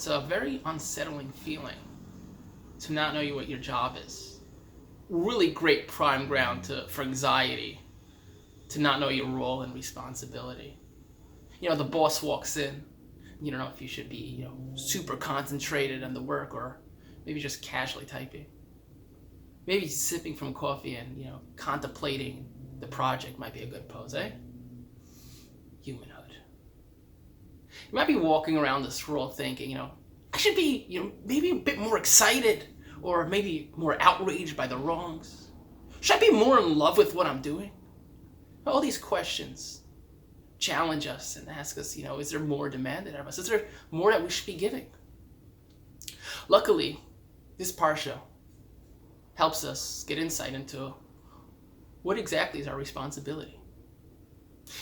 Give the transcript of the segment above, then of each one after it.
It's a very unsettling feeling to not know what your job is. Really great prime ground for anxiety, to not know your role and responsibility. The boss walks in, you don't know if you should be, super concentrated on the work or maybe just casually typing. Maybe sipping from coffee and, contemplating the project might be a good pose, eh? Humanhood. You might be walking around this world thinking, I should be, maybe a bit more excited or maybe more outraged by the wrongs. Should I be more in love with what I'm doing? All these questions challenge us and ask us, is there more demanded of us? Is there more that we should be giving? Luckily, this parsha helps us get insight into what exactly is our responsibility.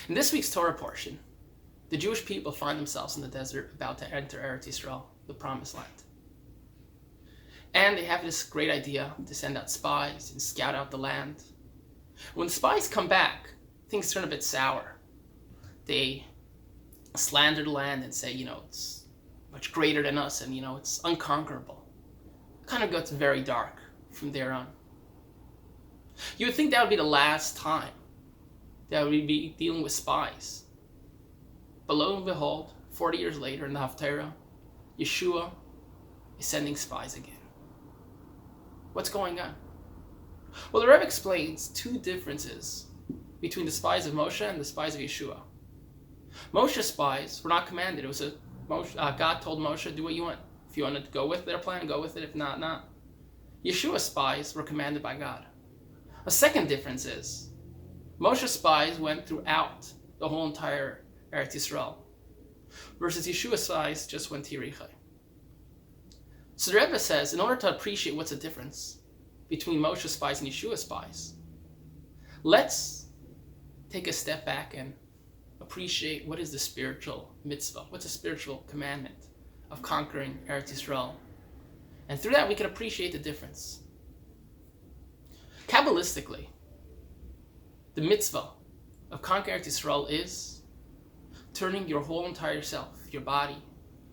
In this week's Torah portion, the Jewish people find themselves in the desert about to enter Eretz Yisrael, the Promised Land. And they have this great idea to send out spies and scout out the land. When the spies come back, things turn a bit sour. They slander the land and say, it's much greater than us and, it's unconquerable. It kind of gets very dark from there on. You would think that would be the last time that we'd be dealing with spies. But lo and behold, 40 years later in the Haftarah, Yeshua is sending spies again. What's going on? Well, the Rebbe explains two differences between the spies of Moshe and the spies of Yeshua. Moshe's spies were not commanded. It was God told Moshe, do what you want. If you want to go with their plan, go with it. If not, not. Yeshua's spies were commanded by God. A second difference is Moshe's spies went throughout the whole entire Eretz Yisrael, versus Yeshua's spies just went to Yericho. So the Rebbe says, in order to appreciate what's the difference between Moshe's spies and Yeshua's spies, let's take a step back and appreciate what is the spiritual mitzvah, what's the spiritual commandment of conquering Eretz Yisrael. And through that, we can appreciate the difference. Kabbalistically, the mitzvah of conquering Eretz Yisrael is turning your whole entire self, your body,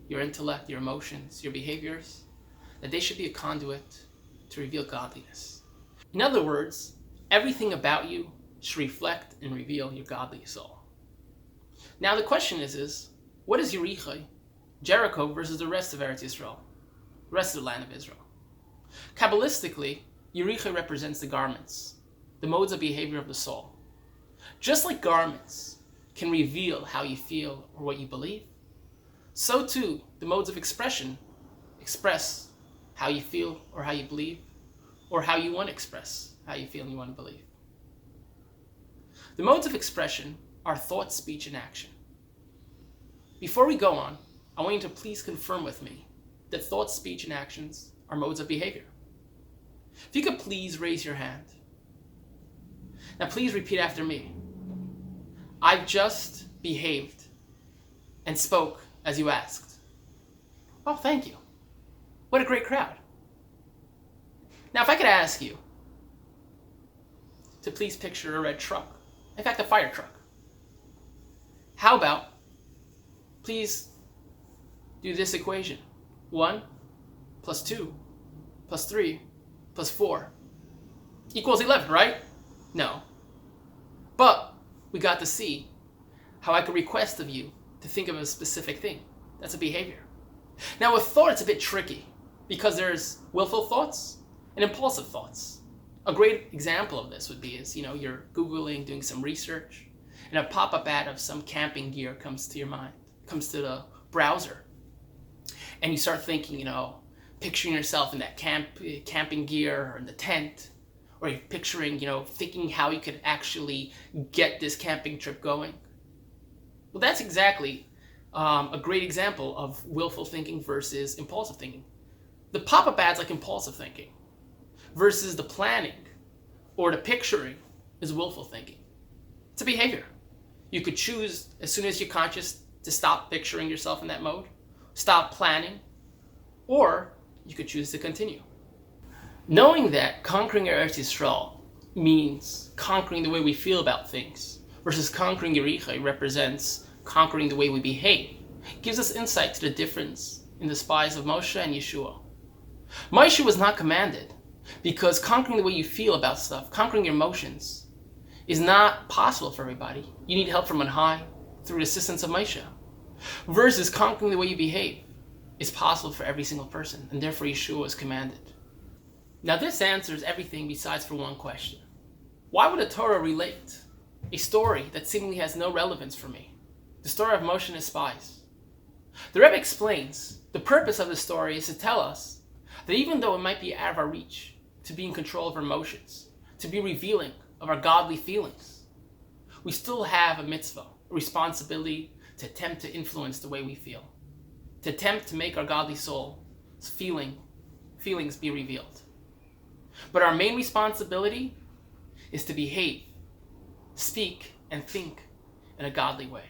your intellect, your emotions, your behaviors, that they should be a conduit to reveal godliness. In other words, everything about you should reflect and reveal your godly soul. Now the question is what is Yericho, Jericho, versus the rest of Eretz Yisrael, the rest of the land of Israel? Kabbalistically, Yericho represents the garments, the modes of behavior of the soul. Just like garments can reveal how you feel or what you believe, so too the modes of expression express how you feel or how you believe, or how you want to express how you feel and you want to believe. The modes of expression are thought, speech, and action. Before we go on, I want you to please confirm with me that thought, speech, and actions are modes of behavior. If you could please raise your hand. Now please repeat after me. I've just behaved and spoke as you asked. Oh, thank you. What a great crowd. Now, if I could ask you to please picture a red truck, in fact, a fire truck. How about, please do this equation. 1 plus 2 plus 3 plus 4 equals 11, right? No. But we got to see how I could request of you to think of a specific thing. That's a behavior. Now with thought, it's a bit tricky because there's willful thoughts and impulsive thoughts. A great example of this would be you're Googling, doing some research, and a pop-up ad of some camping gear comes to your mind, comes to the browser. And you start thinking, picturing yourself in that camping gear or in the tent, or you're picturing, thinking how you could actually get this camping trip going. Well, that's exactly a great example of willful thinking versus impulsive thinking. The pop-up ads like impulsive thinking versus the planning or the picturing is willful thinking. It's a behavior. You could choose as soon as you're conscious to stop picturing yourself in that mode, stop planning, or you could choose to continue. Knowing that conquering Eretz Yisrael means conquering the way we feel about things, versus conquering Yericho represents conquering the way we behave, gives us insight to the difference in the spies of Moshe and Yeshua. Moshe was not commanded because conquering the way you feel about stuff, conquering your emotions, is not possible for everybody. You need help from on high through the assistance of Moshe. Versus conquering the way you behave is possible for every single person, and therefore Yeshua is commanded. Now this answers everything besides for one question. Why would the Torah relate a story that seemingly has no relevance for me? The story of Moshe and his spies. The Rebbe explains the purpose of the story is to tell us that even though it might be out of our reach to be in control of our emotions, to be revealing of our godly feelings, we still have a mitzvah, a responsibility to attempt to influence the way we feel, to attempt to make our godly soul's feelings be revealed. But our main responsibility is to behave, speak, and think in a godly way.